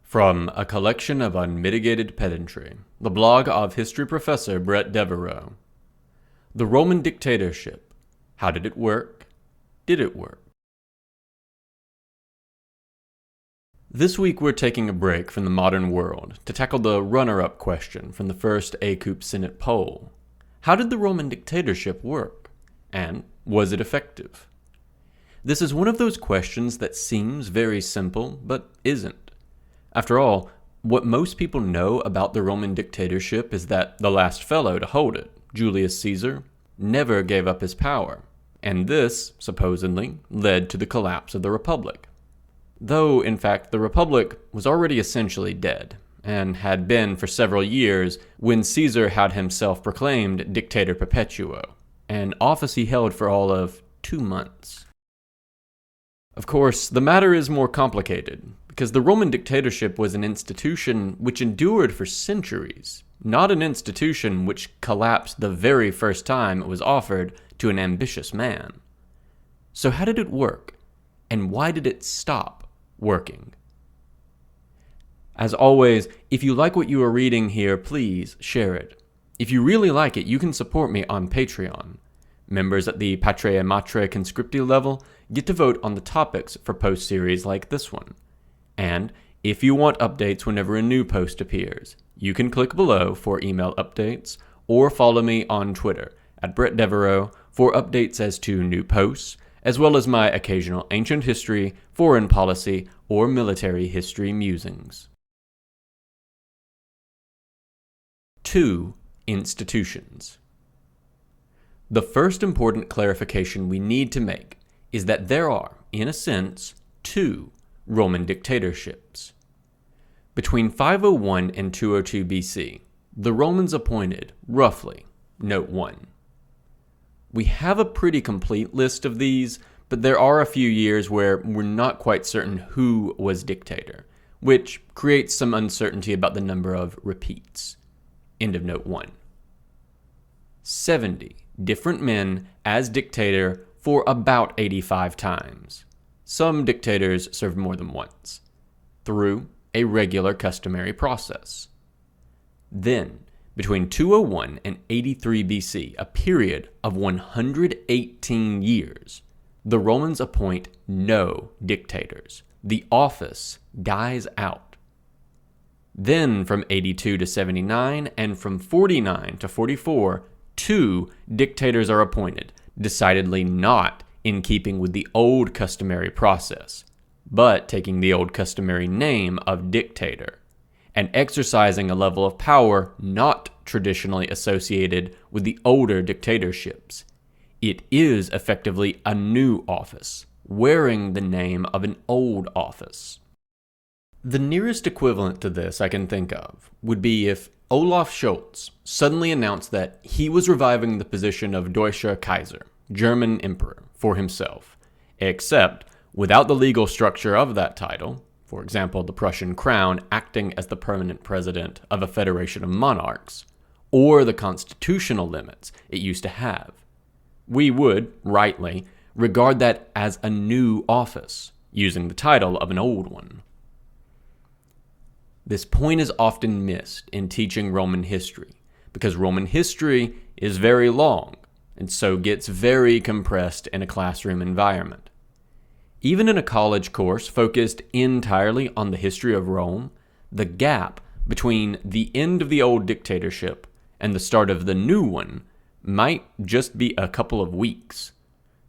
From A Collection of Unmitigated Pedantry, the blog of history professor Bret. The Roman Dictatorship. How did it work? Did it work? This week we're taking a break from the modern world to tackle the runner-up question from the first ACOUP Senate poll. How did the Roman dictatorship work? And was it effective? This is one of those questions that seems very simple, but isn't. After all, what most people know about the Roman dictatorship is that the last fellow to hold it, Julius Caesar, never gave up his power, and this, supposedly, led to the collapse of the Republic. Though, in fact, the Republic was already essentially dead, and had been for several years when Caesar had himself proclaimed Dictator Perpetuo, an office he held for all of 2 months. Of course, the matter is more complicated, because the Roman dictatorship was an institution which endured for centuries, not an institution which collapsed the very first time it was offered to an ambitious man. So how did it work? And why did it stop working? As always, if you like what you are reading here, please share it. If you really like it, you can support me on Patreon. Members at the Patria Matre Conscripti level get to vote on the topics for post-series like this one. And if you want updates whenever a new post appears, you can click below for email updates or follow me on Twitter at Bret for updates as to new posts, as well as my occasional ancient history, foreign policy, or military history musings. 2. Institutions. The first important clarification we need to make is that there are, in a sense, 2 Roman dictatorships. Between 501 and 202 BC, the Romans appointed, roughly, note 1. We have a pretty complete list of these, but there are a few years where we're not quite certain who was dictator, which creates some uncertainty about the number of repeats. End of note 1. 70 different men as dictator for about 85 times. Some dictators served more than once, through a regular customary process. Then, between 201 and 83 BC, a period of 118 years, the Romans appoint no dictators. The office dies out. Then, from 82 to 79 and from 49 to 44, 2 dictators are appointed, decidedly not in keeping with the old customary process, but taking the old customary name of dictator, and exercising a level of power not traditionally associated with the older dictatorships. It is effectively a new office, wearing the name of an old office. The nearest equivalent to this I can think of would be if Olaf Scholz suddenly announced that he was reviving the position of Deutscher Kaiser, German emperor, for himself, except without the legal structure of that title, for example, the Prussian crown acting as the permanent president of a federation of monarchs, or the constitutional limits it used to have. We would, rightly, regard that as a new office, using the title of an old one. This point is often missed in teaching Roman history, because Roman history is very long, and so gets very compressed in a classroom environment. Even in a college course focused entirely on the history of Rome, the gap between the end of the old dictatorship and the start of the new one might just be a couple of weeks.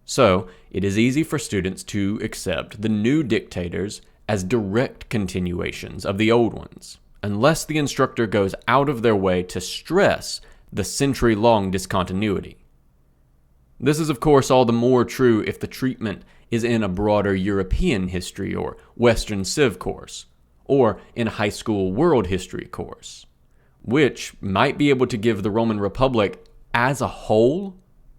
So, it is easy for students to accept the new dictators as direct continuations of the old ones, unless the instructor goes out of their way to stress the century-long discontinuity. This is of course all the more true if the treatment is in a broader European history or Western Civ course, or in a high school world history course, which might be able to give the Roman Republic as a whole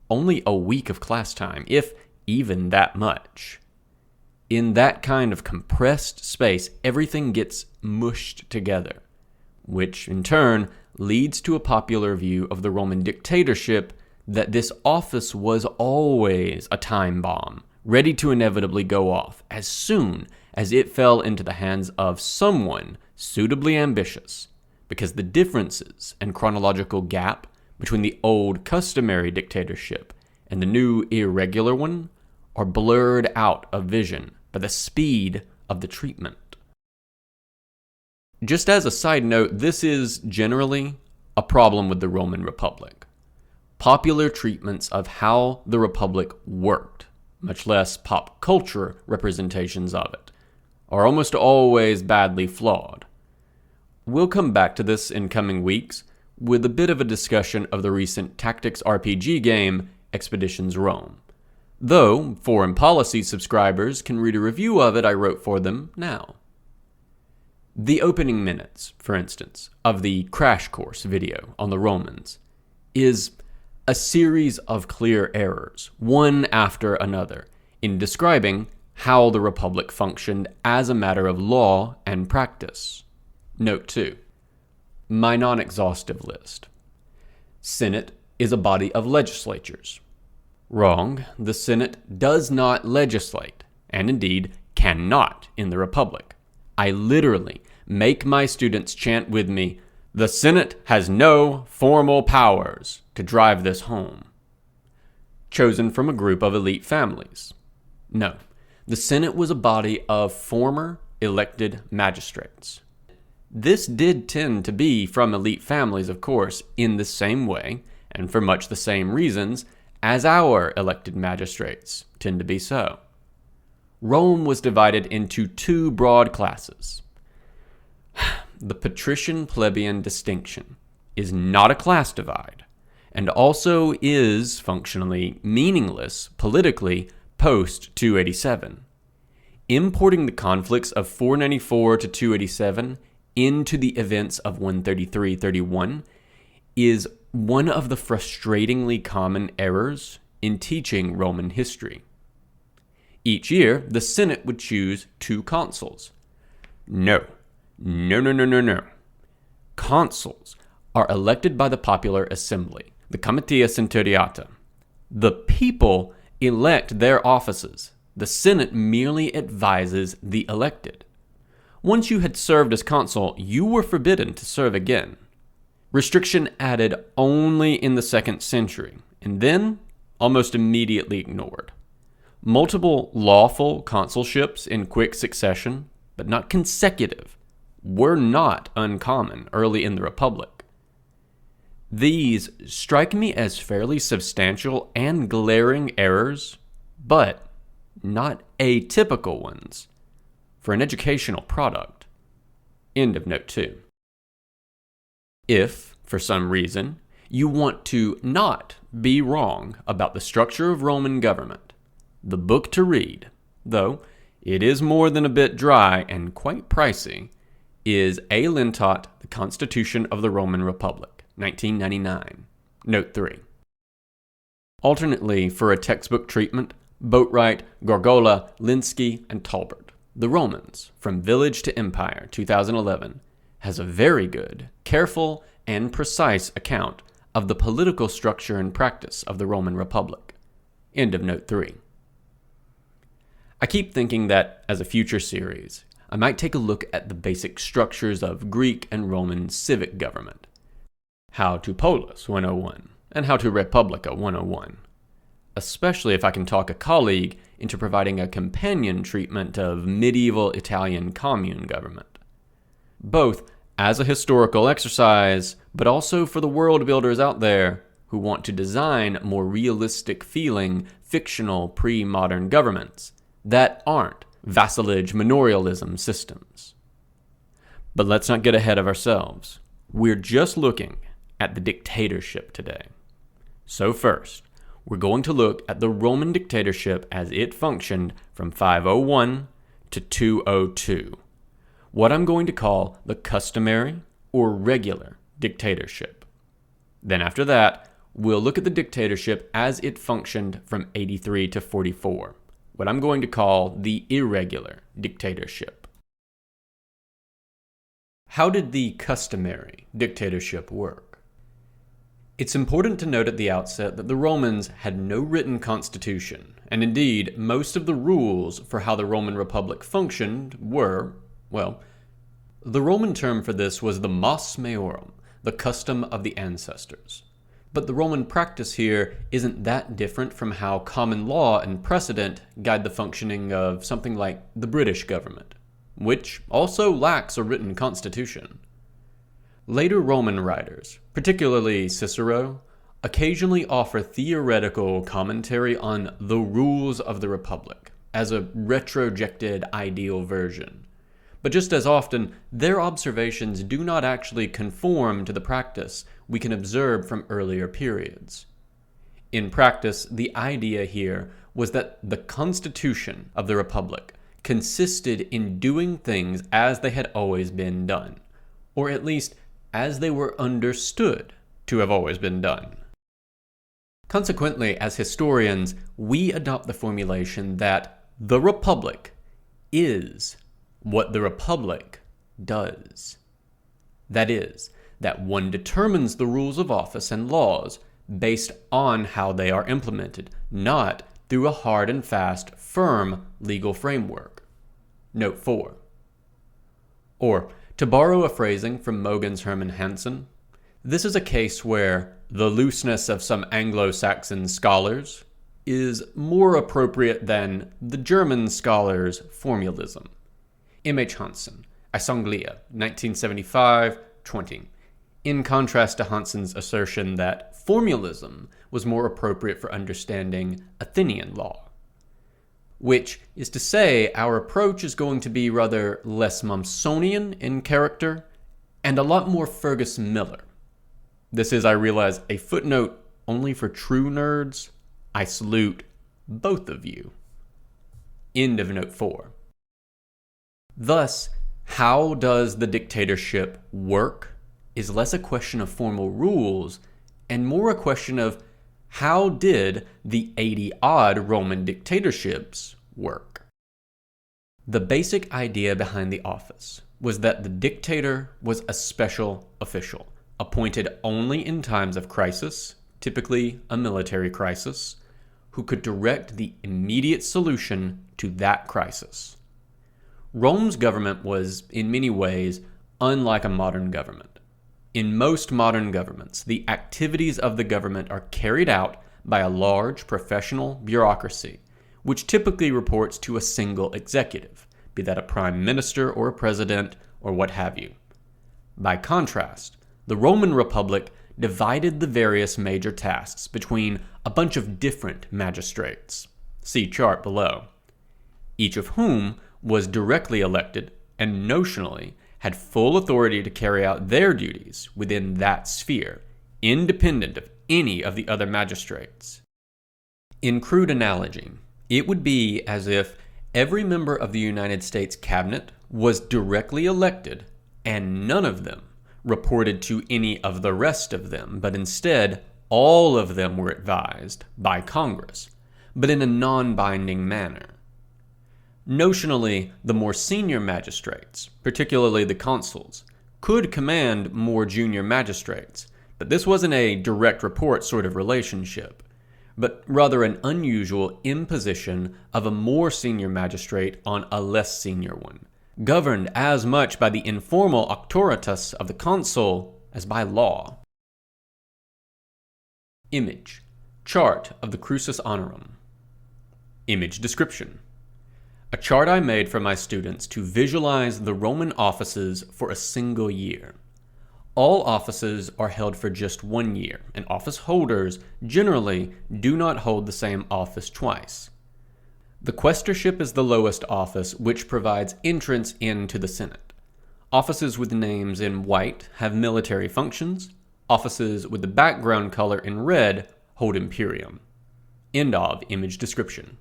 only a week of class time, if even that much. In that kind of compressed space, everything gets mushed together, which in turn leads to a popular view of the Roman dictatorship that this office was always a time bomb, ready to inevitably go off as soon as it fell into the hands of someone suitably ambitious, because the differences and chronological gap between the old customary dictatorship and the new irregular one are blurred out of vision by the speed of the treatment. Just as a side note, this is generally a problem with the Roman Republic. Popular treatments of how the Republic worked, much less pop culture representations of it, are almost always badly flawed. We'll come back to this in coming weeks with a bit of a discussion of the recent tactics RPG game Expeditions Rome, though Foreign Policy subscribers can read a review of it I wrote for them now. The opening minutes, for instance, of the Crash Course video on the Romans is a series of clear errors, one after another, in describing how the Republic functioned as a matter of law and practice. Note 2. My non-exhaustive list. Senate is a body of legislatures. Wrong. The Senate does not legislate, and indeed cannot in the Republic. I literally make my students chant with me, "The Senate has no formal powers," to drive this home. Chosen from a group of elite families. No, the Senate was a body of former elected magistrates. This did tend to be from elite families, of course, in the same way, and for much the same reasons, as our elected magistrates tend to be so. Rome was divided into two broad classes. The patrician-plebeian distinction is not a class divide, and also is functionally meaningless politically post-287. Importing the conflicts of 494 to 287 into the events of 133-31 is one of the frustratingly common errors in teaching Roman history. Each year, the Senate would choose two consuls. No. Consuls are elected by the popular assembly, the Comitia Centuriata. The people elect their offices. The Senate merely advises the elected. Once you had served as consul, you were forbidden to serve again. Restriction added only in the 2nd century, and then almost immediately ignored. Multiple lawful consulships in quick succession, but not consecutive, were not uncommon early in the Republic. These strike me as fairly substantial and glaring errors, but not atypical ones, for an educational product. End of note 2. If, for some reason, you want to not be wrong about the structure of Roman government, the book to read, though it is more than a bit dry and quite pricey, is A. Lintot, The Constitution of the Roman Republic, 1999. Note 3. Alternately, for a textbook treatment, Boatwright, Gargola, Linsky, and Talbert, The Romans, From Village to Empire, 2011, has a very good, careful, and precise account of the political structure and practice of the Roman Republic. End of note 3. I keep thinking that, as a future series, I might take a look at the basic structures of Greek and Roman civic government. How to Polis 101, and How to Republica 101. Especially if I can talk a colleague into providing a companion treatment of medieval Italian commune government. Both as a historical exercise, but also for the world builders out there who want to design more realistic feeling, fictional pre-modern governments that aren't vassalage manorialism systems. But let's not get ahead of ourselves. We're just looking at the dictatorship today. So first, we're going to look at the Roman dictatorship as it functioned from 501 to 202, what I'm going to call the customary or regular dictatorship. Then after that, we'll look at the dictatorship as it functioned from 83 to 44, what I'm going to call the irregular dictatorship. How did the customary dictatorship work? It's important to note at the outset that the Romans had no written constitution, and indeed, most of the rules for how the Roman Republic functioned were, well, The Roman term for this was the mos maiorum, the custom of the ancestors. But the Roman practice here isn't that different from how common law and precedent guide the functioning of something like the British government, which also lacks a written constitution. Later Roman writers, particularly Cicero, occasionally offer theoretical commentary on the rules of the Republic as a retrojected ideal version. But just as often, their observations do not actually conform to the practice we can observe from earlier periods. In practice, the idea here was that the constitution of the Republic consisted in doing things as they had always been done, or at least as they were understood to have always been done. Consequently, as historians, we adopt the formulation that the Republic is what the Republic does. That is, that one determines the rules of office and laws based on how they are implemented, not through a hard and fast, firm legal framework. Note 4. Or, to borrow a phrasing from Mogen's Hermann Hansen, this is a case where the looseness of some Anglo-Saxon scholars is more appropriate than the German scholars' formalism. M.H. Hansen, Assanglia, 1975-20. In contrast to Hansen's assertion that formalism was more appropriate for understanding Athenian law. Which is to say, our approach is going to be rather less Mommsonian in character and a lot more Fergus Miller. This is, I realize, a footnote only for true nerds. I salute both of you. End of note 4. Thus, how does the dictatorship work is less a question of formal rules and more a question of how did the 80-odd Roman dictatorships work. The basic idea behind the office was that the dictator was a special official, appointed only in times of crisis, typically a military crisis, who could direct the immediate solution to that crisis. Rome's government was, in many ways, unlike a modern government. In most modern governments, the activities of the government are carried out by a large professional bureaucracy, which typically reports to a single executive, be that a prime minister or a president or what have you. By contrast, the Roman Republic divided the various major tasks between a bunch of different magistrates, see chart below, each of whom was directly elected and notionally had full authority to carry out their duties within that sphere, independent of any of the other magistrates. In crude analogy, it would be as if every member of the United States cabinet was directly elected and none of them reported to any of the rest of them, but instead all of them were advised by Congress, but in a non-binding manner. Notionally, the more senior magistrates, particularly the consuls, could command more junior magistrates, but this wasn't a direct report sort of relationship, but rather an unusual imposition of a more senior magistrate on a less senior one, governed as much by the informal auctoritas of the consul as by law. Image. Chart of the Crucis Honorum. Image description. A chart I made for my students to visualize the Roman offices for a single year. All offices are held for just 1 year, and office holders generally do not hold the same office twice. The quaestorship is the lowest office, which provides entrance into the Senate. Offices with names in white have military functions. Offices with the background color in red hold imperium. End of image description.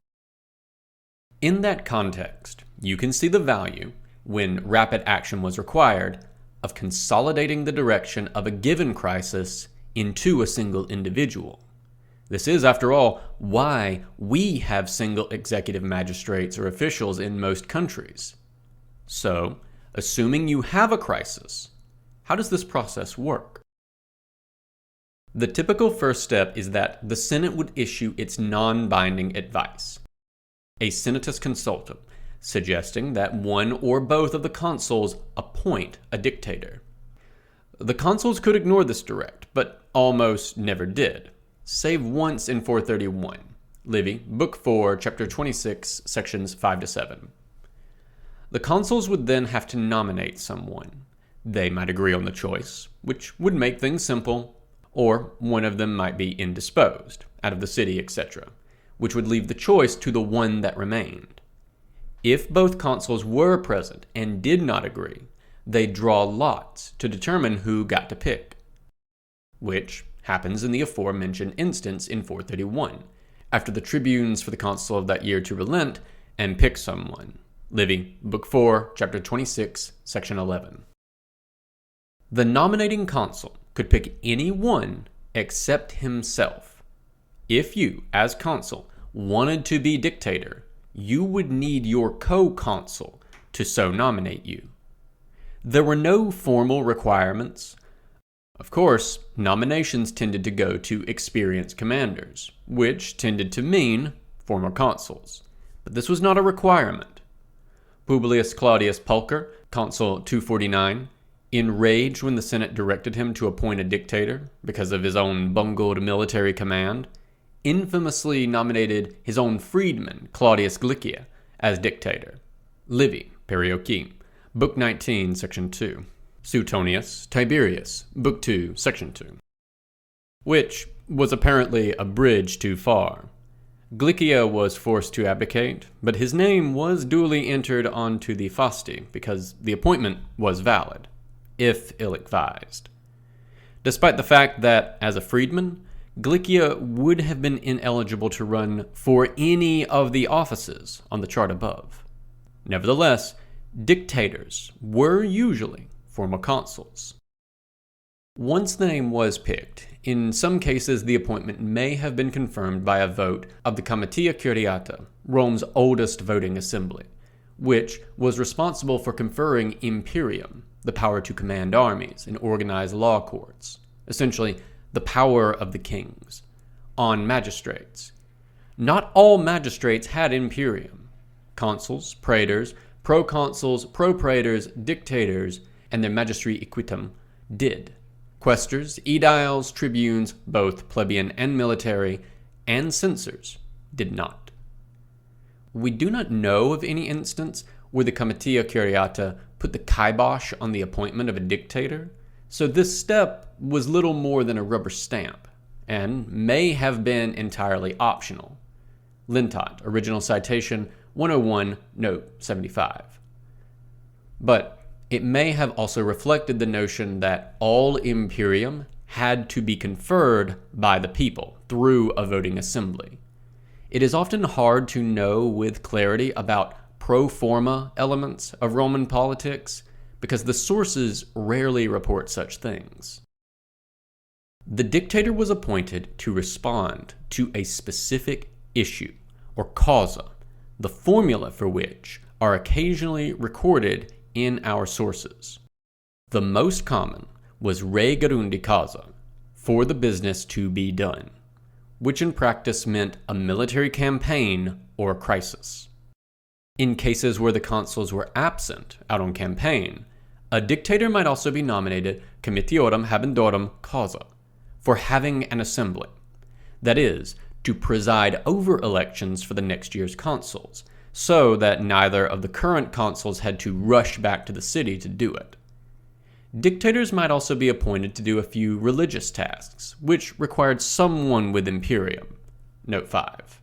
In that context, you can see the value, when rapid action was required, of consolidating the direction of a given crisis into a single individual. This is, after all, why we have single executive magistrates or officials in most countries. So, assuming you have a crisis, how does this process work? The typical first step is that the Senate would issue its non-binding advice. A senatus consultum, suggesting that one or both of the consuls appoint a dictator. The consuls could ignore this direct, but almost never did, save once in 431. Livy, Book 4, Chapter 26, Sections 5 to 7. The consuls would then have to nominate someone. They might agree on the choice, which would make things simple, or one of them might be indisposed, out of the city, etc., which would leave the choice to the one that remained. If both consuls were present and did not agree, they'd draw lots to determine who got to pick, which happens in the aforementioned instance in 431, after the tribunes for the consul of that year to relent and pick someone. Livy, Book 4, Chapter 26, Section 11. The nominating consul could pick any one except himself. If you, as consul, wanted to be dictator, you would need your co-consul to so nominate you. There were no formal requirements. Of course, nominations tended to go to experienced commanders, which tended to mean former consuls. But this was not a requirement. Publius Claudius Pulcher, consul 249, enraged when the Senate directed him to appoint a dictator because of his own bungled military command, infamously nominated his own freedman, Claudius Glycia, as dictator. Livy, Perioceum, Book 19, Section 2. Suetonius, Tiberius, Book 2, Section 2. Which was apparently a bridge too far. Glycia was forced to abdicate, but his name was duly entered onto the fasti because the appointment was valid, if ill-advised. Despite the fact that, as a freedman, Glycia would have been ineligible to run for any of the offices on the chart above. Nevertheless, dictators were usually former consuls. Once the name was picked, in some cases the appointment may have been confirmed by a vote of the Comitia Curiata, Rome's oldest voting assembly, which was responsible for conferring imperium, the power to command armies and organize law courts, essentially the power of the kings, on magistrates. Not all magistrates had imperium. Consuls, praetors, proconsuls, propraetors, dictators, and their magistri equitum did. Quaestors, aediles, tribunes, both plebeian and military, and censors did not. We do not know of any instance where the Comitia Curiata put the kibosh on the appointment of a dictator, so this step was little more than a rubber stamp, and may have been entirely optional. Lintot, Original Citation 101, Note 75. But it may have also reflected the notion that all imperium had to be conferred by the people through a voting assembly. It is often hard to know with clarity about pro forma elements of Roman politics because the sources rarely report such things. The dictator was appointed to respond to a specific issue or causa, the formula for which are occasionally recorded in our sources. The most common was re gerundi causa, for the business to be done, which in practice meant a military campaign or a crisis. In cases where the consuls were absent out on campaign, a dictator might also be nominated comitiorum habendorum causa, for having an assembly, that is, to preside over elections for the next year's consuls, so that neither of the current consuls had to rush back to the city to do it. Dictators might also be appointed to do a few religious tasks, which required someone with imperium. Note 5.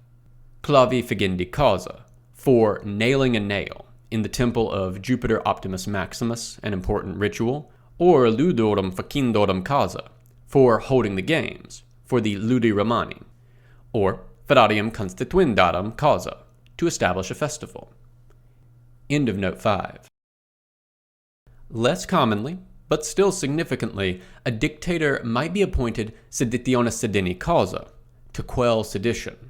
Clavi fagendi causa, for nailing a nail, in the temple of Jupiter Optimus Maximus, an important ritual, or ludorum facindorum causa, for holding the games, for the Ludi Romani, or ferrarium constituendarum causa, to establish a festival. End of Note 5. Less commonly, but still significantly, a dictator might be appointed seditione sedeni causa, to quell sedition.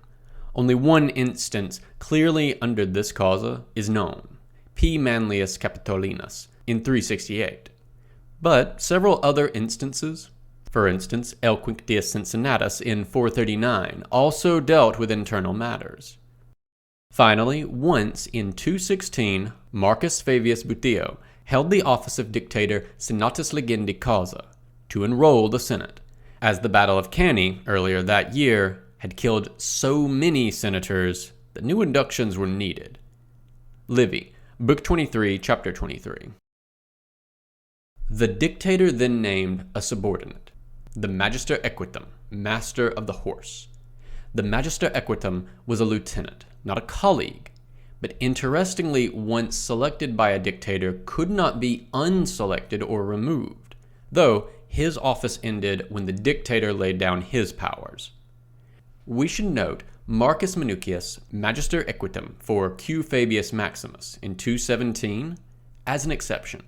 Only one instance clearly under this causa is known, P. Manlius Capitolinus, in 368. But several other instances, for instance, L. Quinctius Cincinnatus in 439, also dealt with internal matters. Finally, once in 216, Marcus Fabius Buteo held the office of dictator senatus legendi causa to enroll the Senate, as the Battle of Cannae earlier that year had killed so many senators that new inductions were needed. Livy, Book 23, Chapter 23. The dictator then named a subordinate, the Magister Equitum, Master of the Horse. The Magister Equitum was a lieutenant, not a colleague, but interestingly, once selected by a dictator, could not be unselected or removed, though his office ended when the dictator laid down his powers. We should note Marcus Minucius Magister Equitum for Q. Fabius Maximus in 217 as an exception.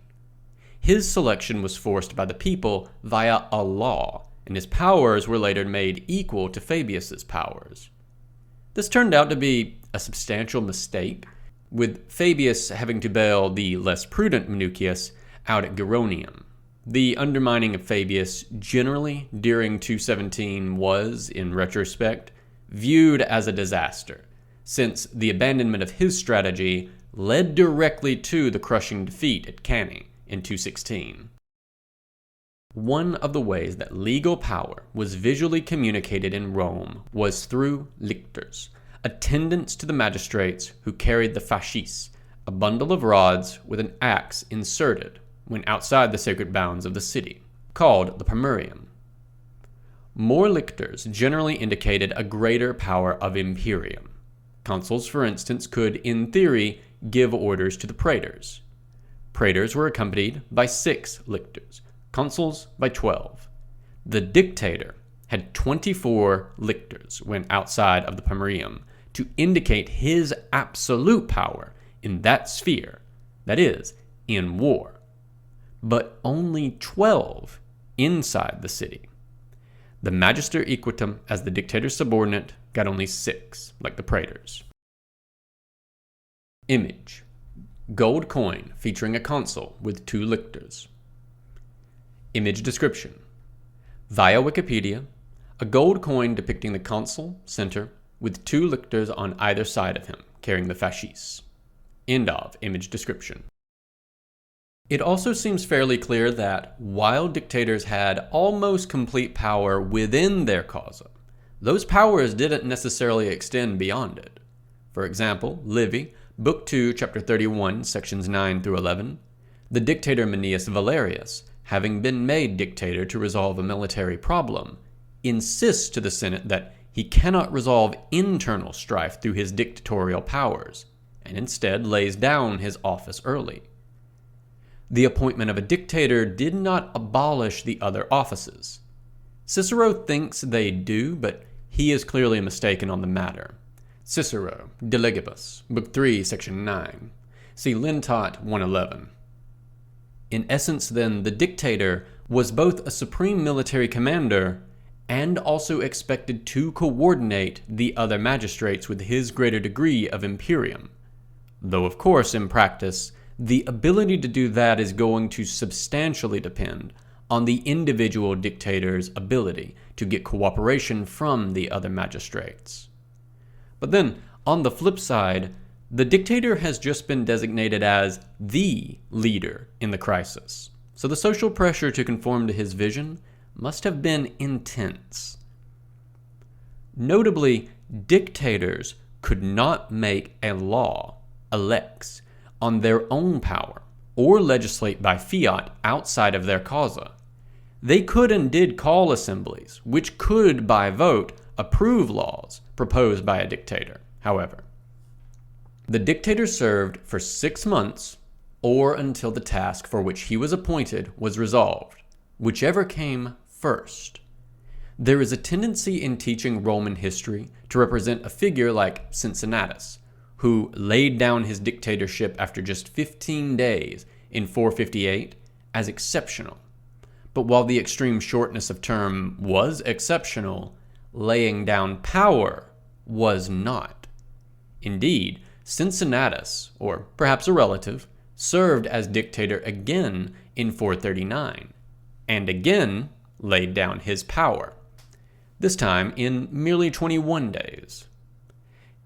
His selection was forced by the people via a law, and his powers were later made equal to Fabius's powers. This turned out to be a substantial mistake, with Fabius having to bail the less prudent Minucius out at Geronium. The undermining of Fabius generally during 217 was, in retrospect, viewed as a disaster, since the abandonment of his strategy led directly to the crushing defeat at Cannae in 216. One of the ways that legal power was visually communicated in Rome was through lictors, attendants to the magistrates who carried the fasces, a bundle of rods with an axe inserted when outside the sacred bounds of the city, called the primurium. More lictors generally indicated a greater power of imperium. Consuls, for instance, could, in theory, give orders to the praetors. Praetors were accompanied by 6 lictors, consuls by 12. The dictator had 24 lictors when outside of the primurium to indicate his absolute power in that sphere, that is, in war, but only 12 inside the city. The Magister Equitum, as the dictator's subordinate, got only 6, like the praetors. Image: gold coin featuring a consul with 2 lictors. Image description: via Wikipedia, a gold coin depicting the consul, center, with 2 lictors on either side of him, carrying the fasces. End of image description. It also seems fairly clear that while dictators had almost complete power within their causa, those powers didn't necessarily extend beyond it. For example, Livy, Book 2, Chapter 31, Sections 9 through 11, the dictator Manius Valerius, having been made dictator to resolve a military problem, insists to the Senate that he cannot resolve internal strife through his dictatorial powers, and instead lays down his office early. The appointment of a dictator did not abolish the other offices. Cicero thinks they do, but he is clearly mistaken on the matter. Cicero, De Legibus, Book 3, Section 9. See Lintot 111. In essence, then, the dictator was both a supreme military commander and also expected to coordinate the other magistrates with his greater degree of imperium. Though, of course, in practice, the ability to do that is going to substantially depend on the individual dictator's ability to get cooperation from the other magistrates. But then, on the flip side, the dictator has just been designated as the leader in the crisis, so the social pressure to conform to his vision must have been intense. Notably, dictators could not make a law, a lex, on their own power, or legislate by fiat outside of their causa. They could and did call assemblies, which could, by vote, approve laws proposed by a dictator, however. The dictator served for 6 months, or until the task for which he was appointed was resolved, whichever came first. There is a tendency in teaching Roman history to represent a figure like Cincinnatus, who laid down his dictatorship after just 15 days in 458 as exceptional. But while the extreme shortness of term was exceptional, laying down power was not. Indeed, Cincinnatus, or perhaps a relative, served as dictator again in 439, and again laid down his power, this time in merely 21 days.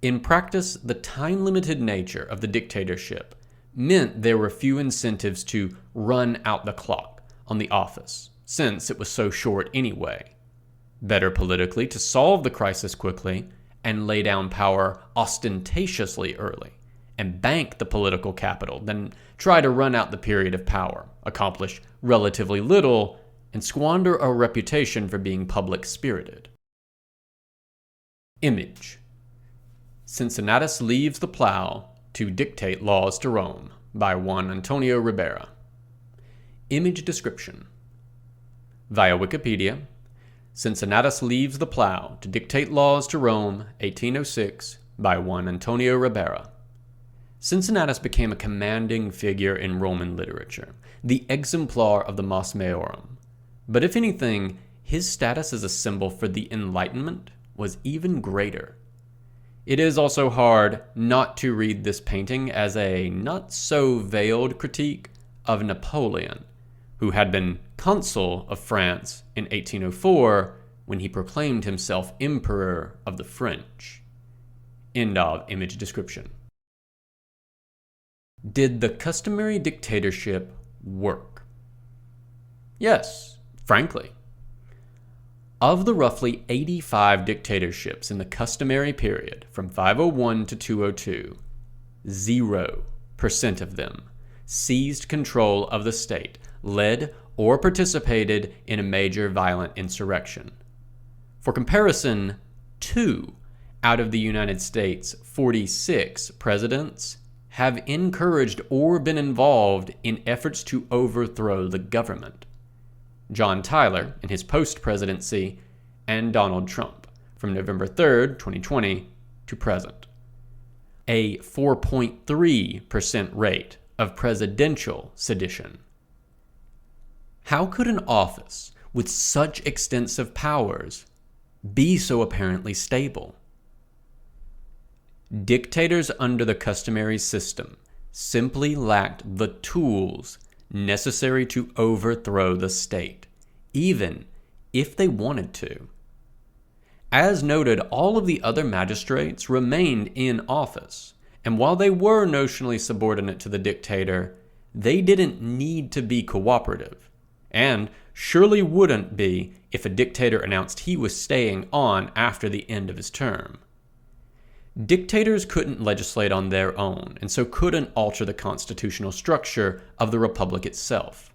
In practice, the time-limited nature of the dictatorship meant there were few incentives to run out the clock on the office, since it was so short anyway. Better politically to solve the crisis quickly and lay down power ostentatiously early and bank the political capital than try to run out the period of power, accomplish relatively little, and squander a reputation for being public-spirited. Image. Cincinnatus leaves the plow to dictate laws to Rome by Juan Antonio Ribera. Image description. Via Wikipedia, Cincinnatus leaves the plow to dictate laws to Rome, 1806, by Juan Antonio Ribera. Cincinnatus became a commanding figure in Roman literature, the exemplar of the Mos Maiorum. But if anything, his status as a symbol for the Enlightenment was even greater. It is also hard not to read this painting as a not-so-veiled critique of Napoleon, who had been consul of France in 1804 when he proclaimed himself Emperor of the French. End of image description. Did the customary dictatorship work? Yes, frankly. Of the roughly 85 dictatorships in the customary period from 501 to 202, 0% of them seized control of the state, led or participated in a major violent insurrection. For comparison, 2 out of the United States' 46 presidents have encouraged or been involved in efforts to overthrow the government. John Tyler in his post-presidency, and Donald Trump from November 3rd, 2020 to present. A 4.3% rate of presidential sedition. How could an office with such extensive powers be so apparently stable? Dictators under the customary system simply lacked the tools necessary to overthrow the state, even if they wanted to. As noted, all of the other magistrates remained in office, and while they were notionally subordinate to the dictator, they didn't need to be cooperative, and surely wouldn't be if a dictator announced he was staying on after the end of his term. Dictators couldn't legislate on their own, and so couldn't alter the constitutional structure of the republic itself.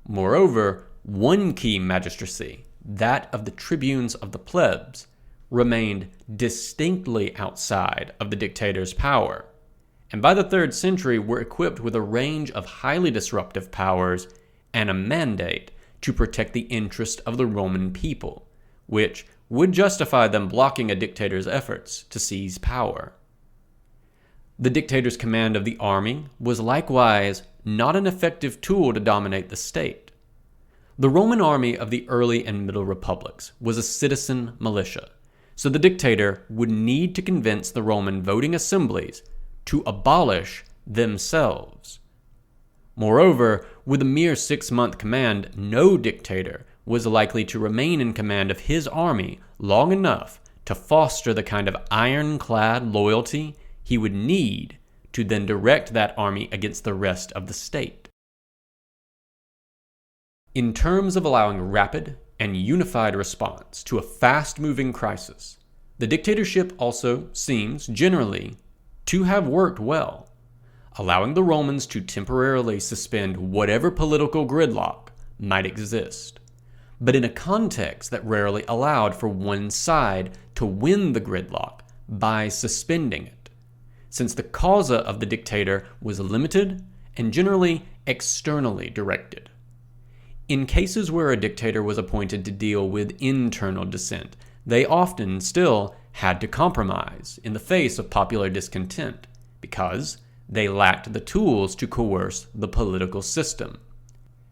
Moreover, one key magistracy, that of the tribunes of the plebs, remained distinctly outside of the dictator's power, and by the 3rd century were equipped with a range of highly disruptive powers and a mandate to protect the interest of the Roman people, which would justify them blocking a dictator's efforts to seize power. The dictator's command of the army was likewise not an effective tool to dominate the state. The Roman army of the early and middle republics was a citizen militia, so the dictator would need to convince the Roman voting assemblies to abolish themselves. Moreover, with a mere 6-month command, no dictator was likely to remain in command of his army long enough to foster the kind of ironclad loyalty he would need to then direct that army against the rest of the state. In terms of allowing rapid and unified response to a fast-moving crisis, the dictatorship also seems generally to have worked well, allowing the Romans to temporarily suspend whatever political gridlock might exist, but in a context that rarely allowed for one side to win the gridlock by suspending it, since the causa of the dictator was limited and generally externally directed. In cases where a dictator was appointed to deal with internal dissent, they often still had to compromise in the face of popular discontent because they lacked the tools to coerce the political system.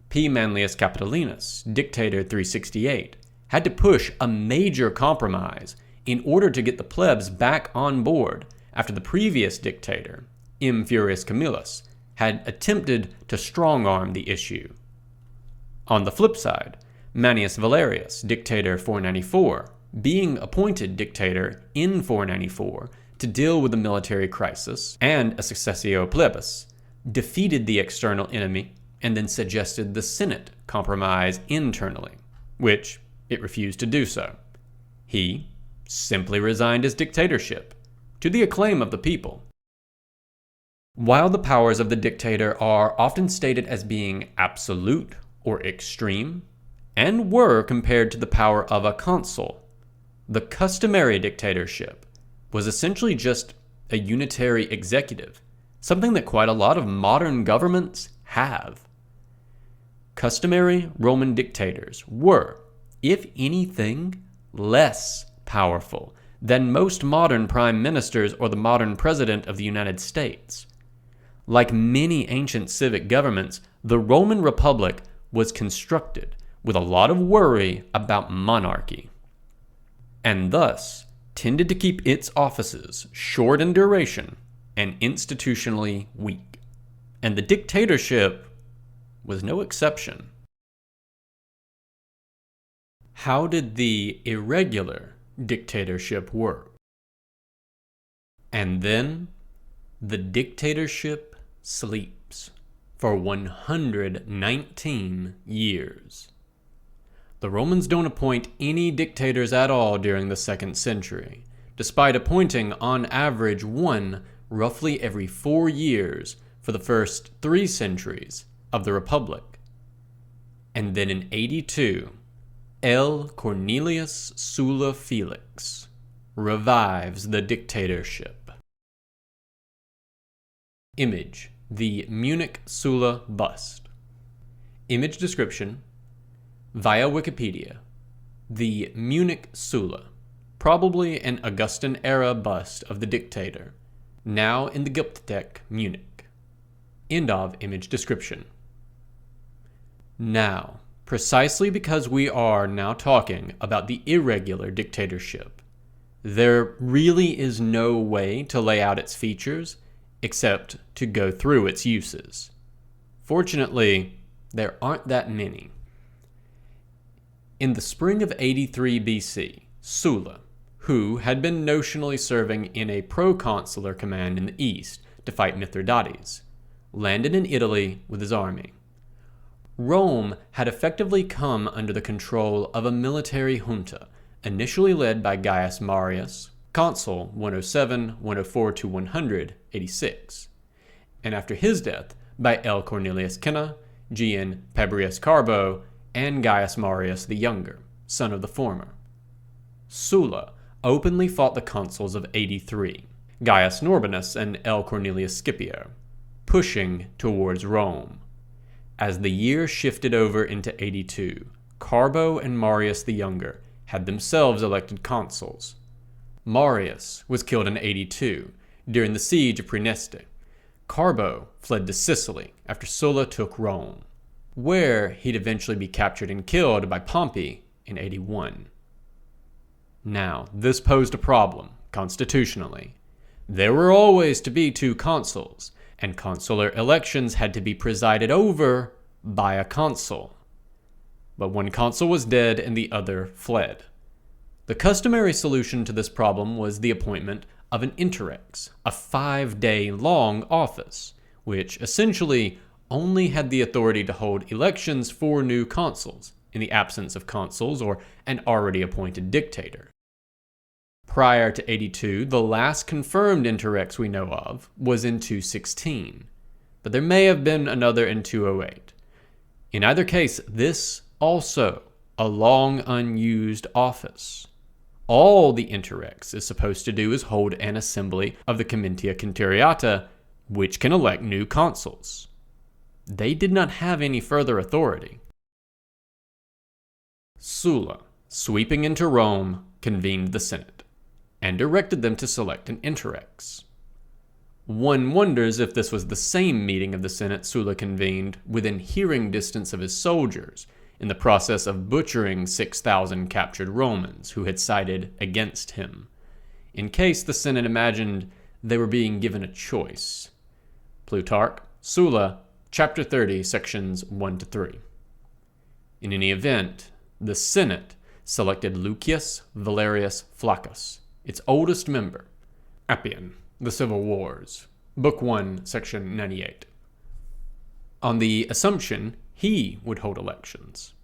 P. Manlius Capitolinus, Dictator 368, had to push a major compromise in order to get the plebs back on board after the previous dictator, M. Furius Camillus, had attempted to strong-arm the issue. On the flip side, Manius Valerius, Dictator 494, being appointed dictator in 494, to deal with the military crisis and a successio plebis, defeated the external enemy, and then suggested the Senate compromise internally, which it refused to do so. He simply resigned his dictatorship, to the acclaim of the people. While the powers of the dictator are often stated as being absolute or extreme, and were compared to the power of a consul, the customary dictatorship was essentially just a unitary executive, something that quite a lot of modern governments have. Customary Roman dictators were, if anything, less powerful than most modern prime ministers or the modern president of the United States. Like many ancient civic governments, the Roman Republic was constructed with a lot of worry about monarchy, and thus tended to keep its offices short in duration and institutionally weak. And the dictatorship was no exception. How did the irregular dictatorship work? And then the dictatorship sleeps for 119 years. The Romans don't appoint any dictators at all during the 2nd century, despite appointing on average one roughly every 4 years for the first 3 centuries of the Republic. And then in 82, L. Cornelius Sulla Felix revives the dictatorship. Image: the Munich Sulla bust. Image description: via Wikipedia, the Munich Sulla, probably an Augustan-era bust of the dictator, now in the Glyptothek, Munich. End of image description. Now, precisely because we are now talking about the irregular dictatorship, there really is no way to lay out its features except to go through its uses. Fortunately, there aren't that many. In the spring of 83 BC, Sulla, who had been notionally serving in a proconsular command in the east to fight Mithridates, landed in Italy with his army. Rome had effectively come under the control of a military junta, initially led by Gaius Marius, consul 107-104-186, and after his death by L. Cornelius Cinna, Gn. Pebrius Carbo, and Gaius Marius the Younger, son of the former. Sulla openly fought the consuls of 83, Gaius Norbanus and L. Cornelius Scipio, pushing towards Rome. As the year shifted over into 82, Carbo and Marius the Younger had themselves elected consuls. Marius was killed in 82 during the siege of Praeneste. Carbo fled to Sicily after Sulla took Rome, where he'd eventually be captured and killed by Pompey in 81. Now, this posed a problem, constitutionally. There were always to be 2 consuls, and consular elections had to be presided over by a consul. But one consul was dead and the other fled. The customary solution to this problem was the appointment of an interrex, a 5-day-long office, which essentially only had the authority to hold elections for new consuls in the absence of consuls or an already appointed dictator. Prior to 82, the last confirmed interrex we know of was in 216, but there may have been another in 208. In either case, this also a long unused office. All the interrex is supposed to do is hold an assembly of the Commentia Centuriata, which can elect new consuls. They did not have any further authority. Sulla, sweeping into Rome, convened the Senate, and directed them to select an interrex. One wonders if this was the same meeting of the Senate Sulla convened within hearing distance of his soldiers, in the process of butchering 6,000 captured Romans who had sided against him, in case the Senate imagined they were being given a choice. Plutarch, Sulla, chapter 30, sections 1-3. In any event, the Senate selected Lucius Valerius Flaccus, its oldest member, Appian, The Civil Wars, Book 1, Section 98. On the assumption he would hold elections.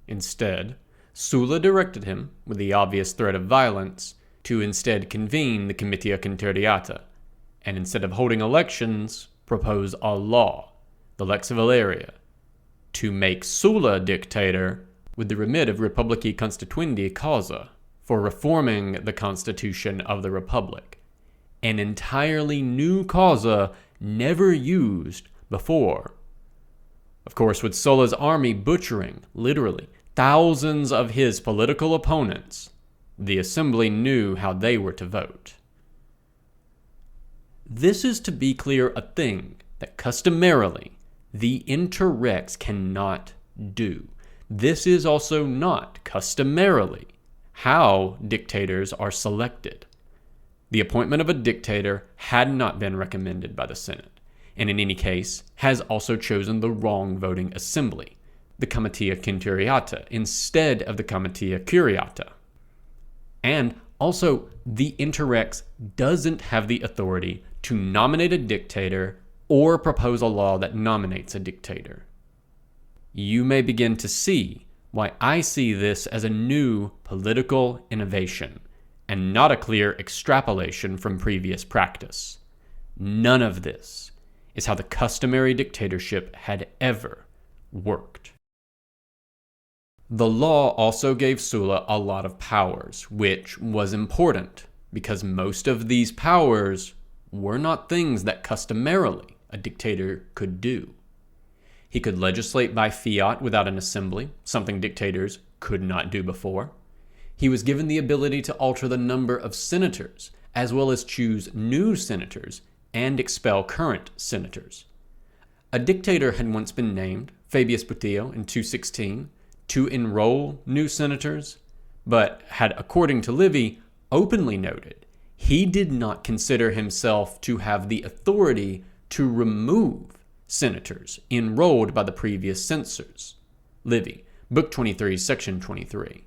Instead, Sulla directed him, with the obvious threat of violence, to instead convene the Comitia Centuriata, and instead of holding elections, propose a law, the Lex Valeria, to make Sulla dictator with the remit of Republici Constituendi Causa, for reforming the constitution of the Republic, an entirely new causa never used before. Of course, with Sulla's army butchering, literally, thousands of his political opponents, the assembly knew how they were to vote. This is, to be clear, a thing that customarily the interrex cannot do. This is also not customarily how dictators are selected. The appointment of a dictator had not been recommended by the Senate, and in any case has also chosen the wrong voting assembly, the Comitia Centuriata, instead of the Comitia Curiata. And also, the interrex doesn't have the authority to nominate a dictator or propose a law that nominates a dictator. You may begin to see why I see this as a new political innovation, and not a clear extrapolation from previous practice. None of this is how the customary dictatorship had ever worked. The law also gave Sulla a lot of powers, which was important, because most of these powers were not things that customarily a dictator could do. He could legislate by fiat without an assembly, something dictators could not do before. He was given the ability to alter the number of senators, as well as choose new senators and expel current senators. A dictator had once been named, Fabius Butilio, in 216, to enroll new senators, but had, according to Livy, openly noted he did not consider himself to have the authority to remove senators enrolled by the previous censors. Livy, Book 23, Section 23.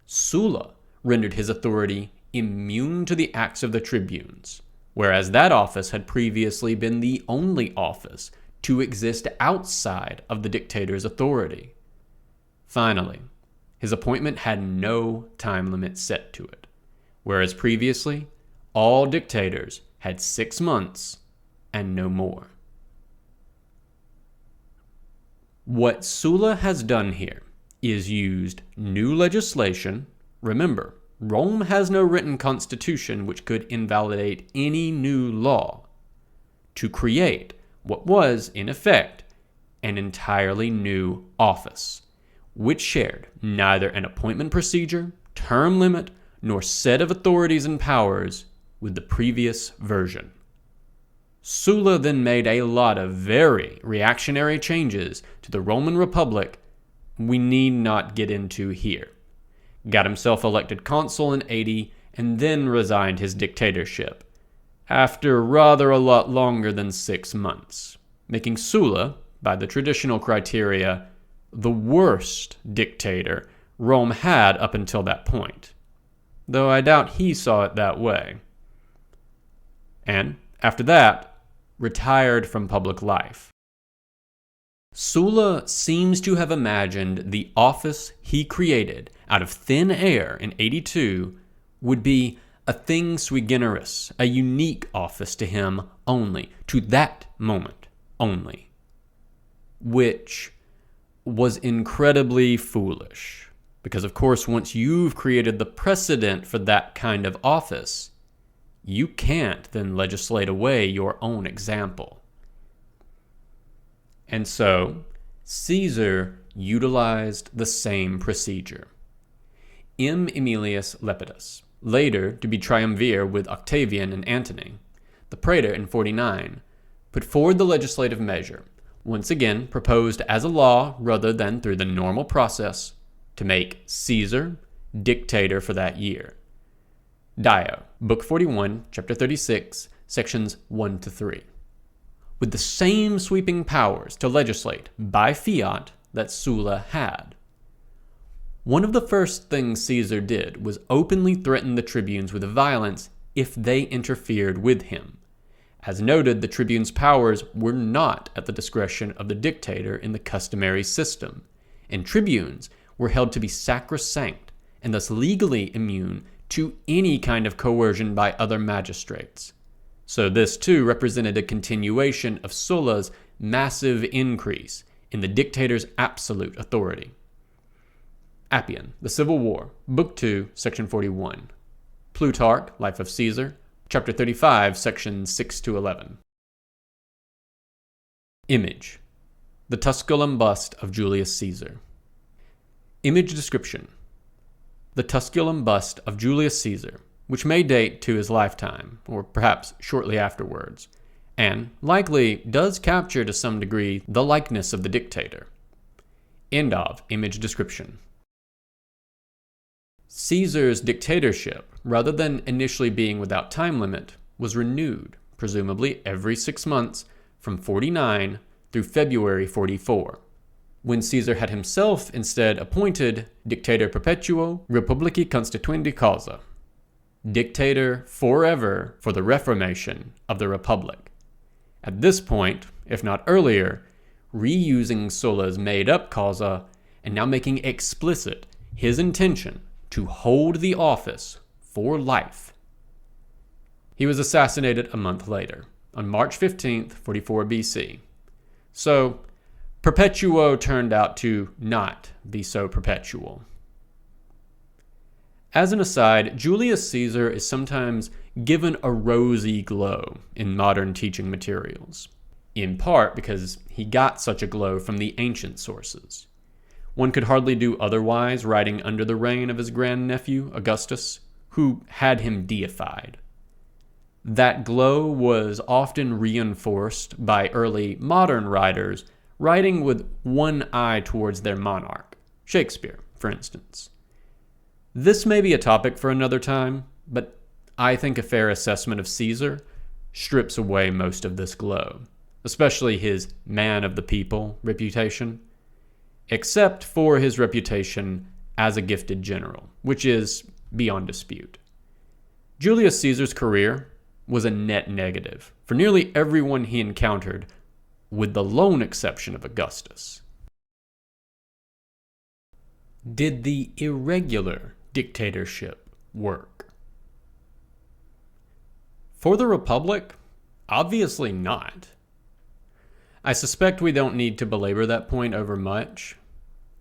Sulla rendered his authority immune to the acts of the tribunes, whereas that office had previously been the only office to exist outside of the dictator's authority. Finally, his appointment had no time limit set to it, whereas previously, all dictators had 6 months and no more. What Sulla has done here is used new legislation. Remember, Rome has no written constitution which could invalidate any new law, to create what was, in effect, an entirely new office, which shared neither an appointment procedure, term limit, nor set of authorities and powers with the previous version. Sulla then made a lot of very reactionary changes to the Roman Republic we need not get into here. Got himself elected consul in 80 and then resigned his dictatorship, after rather a lot longer than 6 months, making Sulla, by the traditional criteria, the worst dictator Rome had up until that point, though I doubt he saw it that way. And, after that, retired from public life. Sulla seems to have imagined the office he created out of thin air in 82 would be a thing sui generis, a unique office to him only, to that moment only, which was incredibly foolish. Because, of course, once you've created the precedent for that kind of office, you can't then legislate away your own example. And so, Caesar utilized the same procedure. M. Aemilius Lepidus, later to be triumvir with Octavian and Antony, the praetor in 49, put forward the legislative measure, once again proposed as a law rather than through the normal process, to make Caesar dictator for that year. Dio, Book 41, Chapter 36, Sections 1 to 3. With the same sweeping powers to legislate by fiat that Sulla had. One of the first things Caesar did was openly threaten the tribunes with violence if they interfered with him. As noted, the tribune's powers were not at the discretion of the dictator in the customary system, and tribunes were held to be sacrosanct and thus legally immune to any kind of coercion by other magistrates. So this too represented a continuation of Sulla's massive increase in the dictator's absolute authority. Appian, The Civil War, Book 2, Section 41. Plutarch, Life of Caesar, Chapter 35, Sections 6 to 11. Image: the Tusculum bust of Julius Caesar. Image description: the Tusculum bust of Julius Caesar, which may date to his lifetime, or perhaps shortly afterwards, and likely does capture to some degree the likeness of the dictator. End of image description. Caesar's dictatorship, rather than initially being without time limit, was renewed, presumably every 6 months, from 49 through February 44, when Caesar had himself instead appointed Dictator Perpetuo Republici Constituendi Causa, dictator forever for the reformation of the Republic. At this point, if not earlier, reusing Sulla's made-up causa and now making explicit his intention to hold the office for life. He was assassinated a month later, on March 15th, 44 BC. So, Perpetuo turned out to not be so perpetual. As an aside, Julius Caesar is sometimes given a rosy glow in modern teaching materials, in part because he got such a glow from the ancient sources. One could hardly do otherwise writing under the reign of his grandnephew, Augustus, who had him deified. That glow was often reinforced by early modern writers writing with one eye towards their monarch, Shakespeare, for instance. This may be a topic for another time, but I think a fair assessment of Caesar strips away most of this glow, especially his man of the people reputation, except for his reputation as a gifted general, which is beyond dispute. Julius Caesar's career was a net negative for nearly everyone he encountered, with the lone exception of Augustus. Did the irregular dictatorship work? For the Republic, obviously not. I suspect we don't need to belabor that point over much,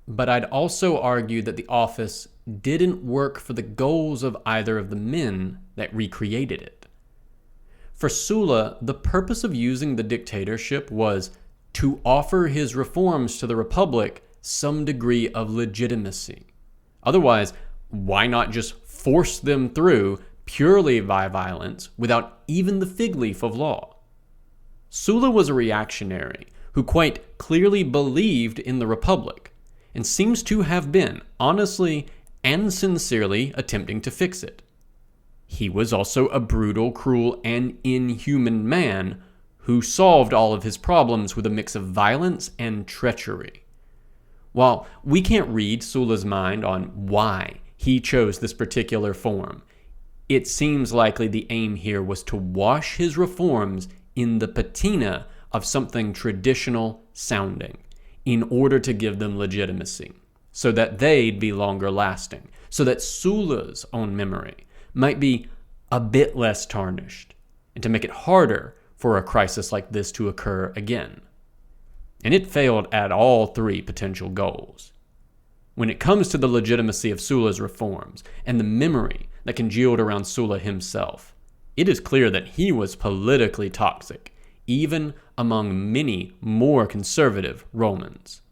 but I'd also argue that the office didn't work for the goals of either of the men that recreated it. For Sulla, the purpose of using the dictatorship was to offer his reforms to the Republic some degree of legitimacy. Otherwise, why not just force them through purely by violence without even the fig leaf of law? Sulla was a reactionary who quite clearly believed in the Republic and seems to have been honestly and sincerely attempting to fix it. He was also a brutal, cruel, and inhuman man who solved all of his problems with a mix of violence and treachery. While we can't read Sulla's mind on why he chose this particular form, it seems likely the aim here was to wash his reforms in the patina of something traditional sounding in order to give them legitimacy, so that they'd be longer lasting, so that Sulla's own memory might be a bit less tarnished, and to make it harder for a crisis like this to occur again. And it failed at all three potential goals. When it comes to the legitimacy of Sulla's reforms and the memory that congealed around Sulla himself, it is clear that he was politically toxic, even among many more conservative Romans.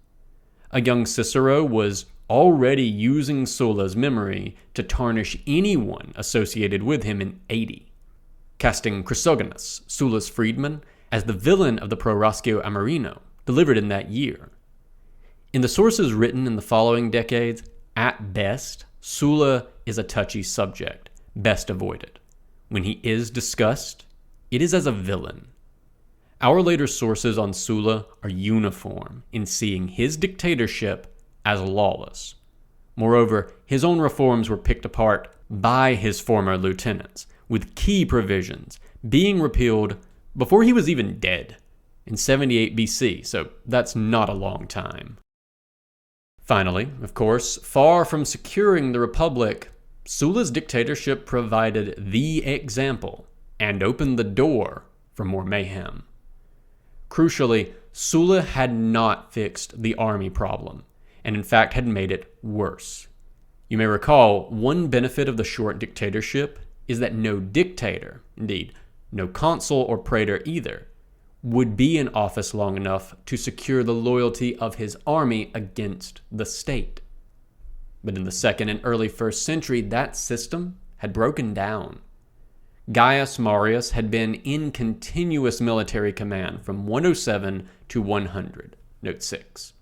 A young Cicero was already using Sulla's memory to tarnish anyone associated with him in 80, casting Chrysogonus, Sulla's freedman, as the villain of the Prorascio Amerino, delivered in that year. In the sources written in the following decades, at best, Sulla is a touchy subject, best avoided. When he is discussed, it is as a villain. Our later sources on Sulla are uniform in seeing his dictatorship as lawless. Moreover, his own reforms were picked apart by his former lieutenants, with key provisions being repealed before he was even dead, in 78 BC, so that's not a long time. Finally, of course, far from securing the Republic, Sulla's dictatorship provided the example and opened the door for more mayhem. Crucially, Sulla had not fixed the army problem, and in fact had made it worse. You may recall, one benefit of the short dictatorship is that no dictator, indeed, no consul or praetor either, would be in office long enough to secure the loyalty of his army against the state. But in the 2nd and early 1st century, that system had broken down. Gaius Marius had been in continuous military command from 107 to 100, note 6.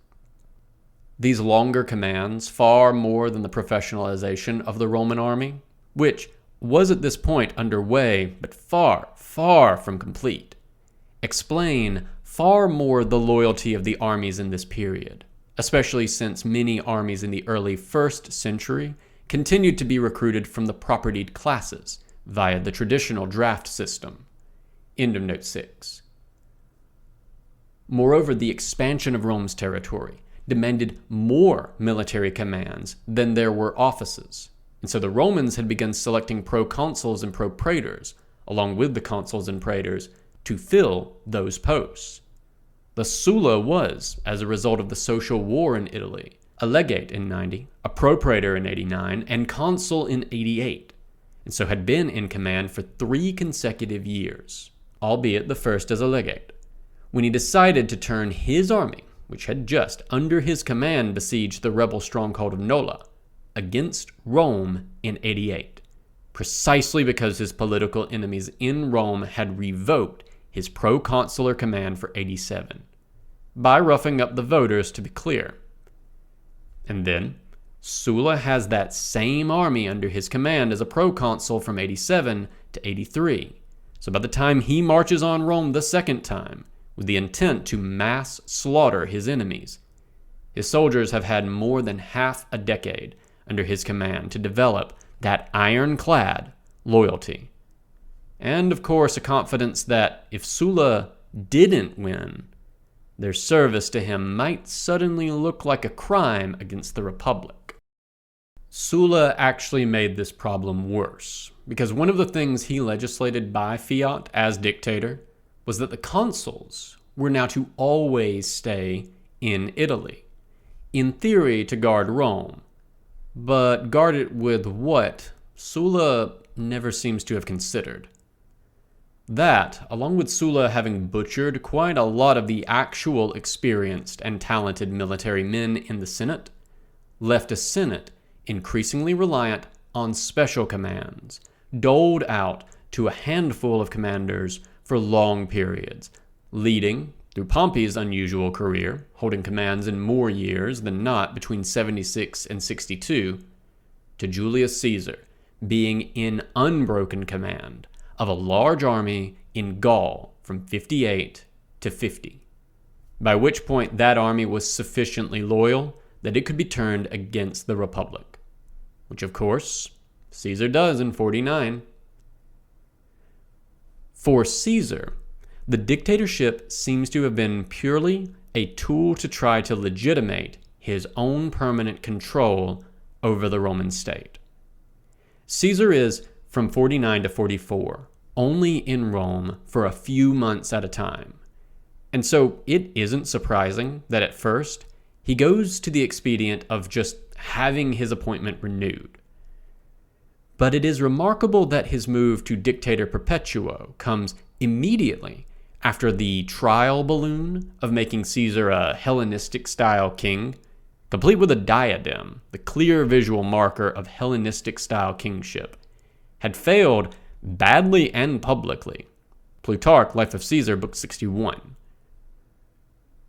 These longer commands, far more than the professionalization of the Roman army, which was at this point underway but far, far from complete, explain far more the loyalty of the armies in this period, especially since many armies in the early 1st century continued to be recruited from the propertied classes via the traditional draft system. End of note 6. Moreover, the expansion of Rome's territory demanded more military commands than there were offices, and so the Romans had begun selecting proconsuls and propraetors, along with the consuls and praetors, to fill those posts. Thus Sulla was, as a result of the social war in Italy, a legate in 90, a propraetor in 89, and consul in 88, and so had been in command for 3 consecutive years, albeit the first as a legate, when he decided to turn his army, which had just under his command besieged the rebel stronghold of Nola, against Rome in 88, precisely because his political enemies in Rome had revoked his proconsular command for 87, by roughing up the voters, to be clear. And then, Sulla has that same army under his command as a proconsul from 87 to 83, so by the time he marches on Rome the second time, with the intent to mass slaughter his enemies, his soldiers have had more than half a decade under his command to develop that ironclad loyalty. And of course, a confidence that if Sulla didn't win, their service to him might suddenly look like a crime against the Republic. Sulla actually made this problem worse, because one of the things he legislated by fiat as dictator was that the consuls were now to always stay in Italy, in theory to guard Rome, but guard it with what Sulla never seems to have considered. That, along with Sulla having butchered quite a lot of the actual experienced and talented military men in the Senate, left a Senate increasingly reliant on special commands, doled out to a handful of commanders for long periods, leading, through Pompey's unusual career, holding commands in more years than not between 76 and 62, to Julius Caesar being in unbroken command of a large army in Gaul from 58 to 50, by which point that army was sufficiently loyal that it could be turned against the Republic, which of course Caesar does in 49. For Caesar, the dictatorship seems to have been purely a tool to try to legitimate his own permanent control over the Roman state. Caesar is, from 49 to 44, only in Rome for a few months at a time, and so it isn't surprising that at first he goes to the expedient of just having his appointment renewed. But it is remarkable that his move to dictator perpetuo comes immediately after the trial balloon of making Caesar a Hellenistic-style king, complete with a diadem, the clear visual marker of Hellenistic-style kingship, had failed badly and publicly. Plutarch, Life of Caesar, Book 61.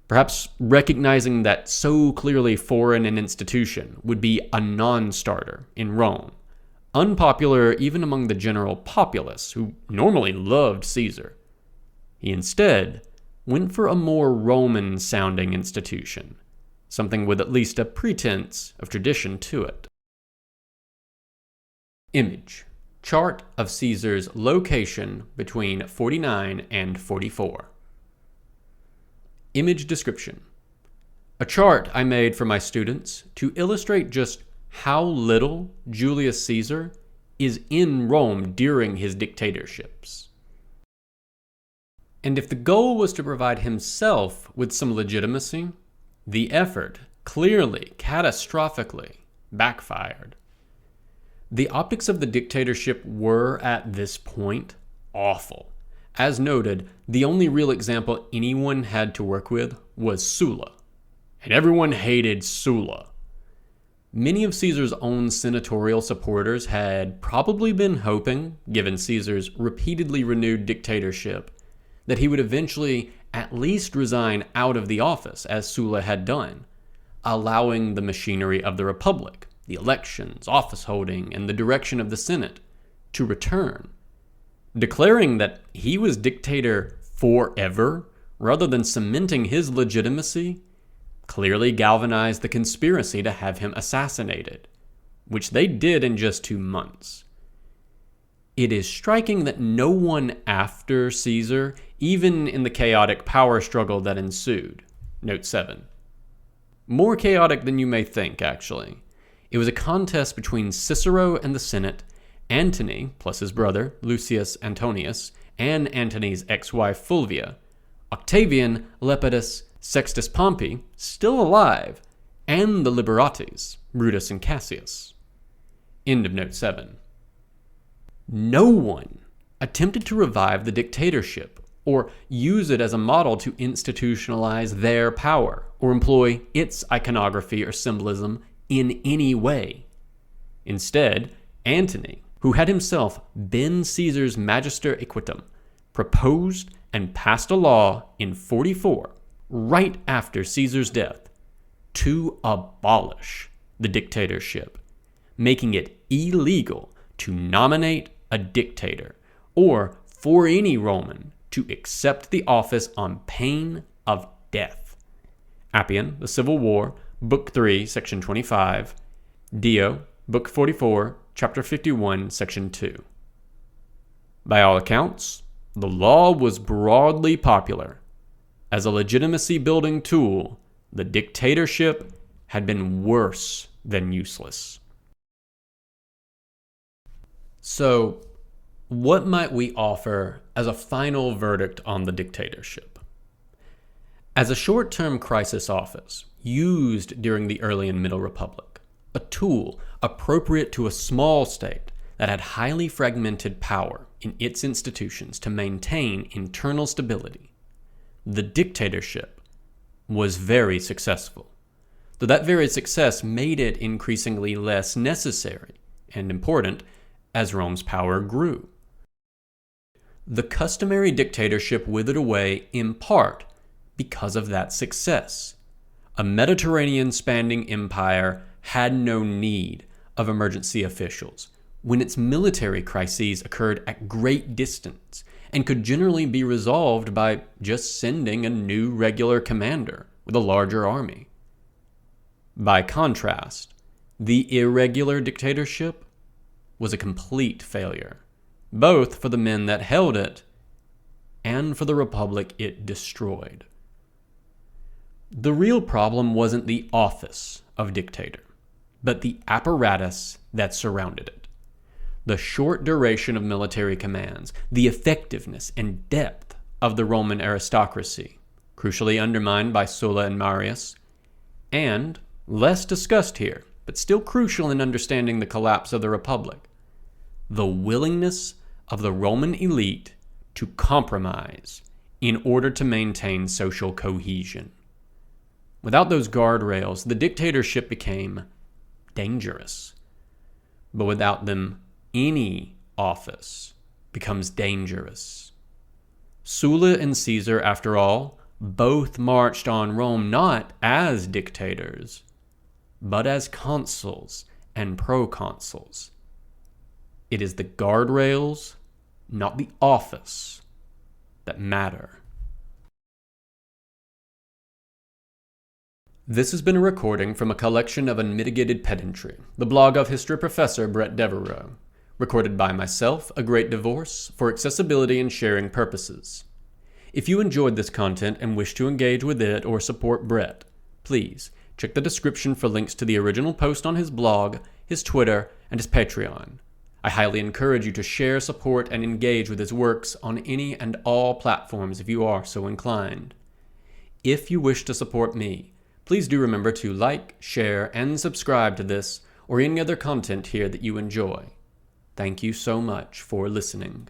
Perhaps recognizing that so clearly foreign an institution would be a non-starter in Rome, unpopular even among the general populace who normally loved Caesar, he instead went for a more Roman-sounding institution, something with at least a pretense of tradition to it. Image. Chart of Caesar's location between 49 and 44. Image description. A chart I made for my students to illustrate just how little Julius Caesar is in Rome during his dictatorships. And if the goal was to provide himself with some legitimacy, the effort clearly, catastrophically backfired. The optics of the dictatorship were, at this point, awful. As noted, the only real example anyone had to work with was Sulla. And everyone hated Sulla. Many of Caesar's own senatorial supporters had probably been hoping, given Caesar's repeatedly renewed dictatorship, that he would eventually at least resign out of the office, as Sulla had done, allowing the machinery of the Republic, the elections, office holding, and the direction of the Senate to return. Declaring that he was dictator forever, rather than cementing his legitimacy, clearly galvanized the conspiracy to have him assassinated, which they did in just 2 months. It is striking that no one after Caesar, even in the chaotic power struggle that ensued. Note 7. More chaotic than you may think, actually. It was a contest between Cicero and the Senate, Antony, plus his brother, Lucius Antonius, and Antony's ex-wife Fulvia, Octavian, Lepidus, Sextus Pompey, still alive, and the Liberates, Brutus and Cassius. End of note 7. No one attempted to revive the dictatorship or use it as a model to institutionalize their power or employ its iconography or symbolism in any way. Instead, Antony, who had himself been Caesar's Magister Equitum, proposed and passed a law in 44, right after Caesar's death, to abolish the dictatorship, making it illegal to nominate a dictator or for any Roman to accept the office on pain of death. Appian, The Civil War, Book 3, Section 25, Dio, Book 44, Chapter 51, Section 2. By all accounts, the law was broadly popular. As a legitimacy-building tool, the dictatorship had been worse than useless. So, what might we offer as a final verdict on the dictatorship? As a short-term crisis office used during the early and middle republic, a tool appropriate to a small state that had highly fragmented power in its institutions to maintain internal stability, the dictatorship was very successful, though that very success made it increasingly less necessary and important as Rome's power grew. The customary dictatorship withered away in part because of that success. A Mediterranean-spanning empire had no need of emergency officials when its military crises occurred at great distance and could generally be resolved by just sending a new regular commander with a larger army. By contrast, the irregular dictatorship was a complete failure, both for the men that held it and for the republic it destroyed. The real problem wasn't the office of dictator, but the apparatus that surrounded it. The short duration of military commands, the effectiveness and depth of the Roman aristocracy, crucially undermined by Sulla and Marius, and, less discussed here, but still crucial in understanding the collapse of the Republic, the willingness of the Roman elite to compromise in order to maintain social cohesion. Without those guardrails, the dictatorship became dangerous. But without them, any office becomes dangerous. Sulla and Caesar, after all, both marched on Rome not as dictators, but as consuls and proconsuls. It is the guardrails, not the office, that matter. This has been a recording from a collection of unmitigated pedantry, the blog of history professor Bret. recorded by myself, A Great Divorce, for accessibility and sharing purposes. If you enjoyed this content and wish to engage with it or support Bret, please check the description for links to the original post on his blog, his Twitter, and his Patreon. I highly encourage you to share, support, and engage with his works on any and all platforms if you are so inclined. If you wish to support me, please do remember to like, share, and subscribe to this or any other content here that you enjoy. Thank you so much for listening.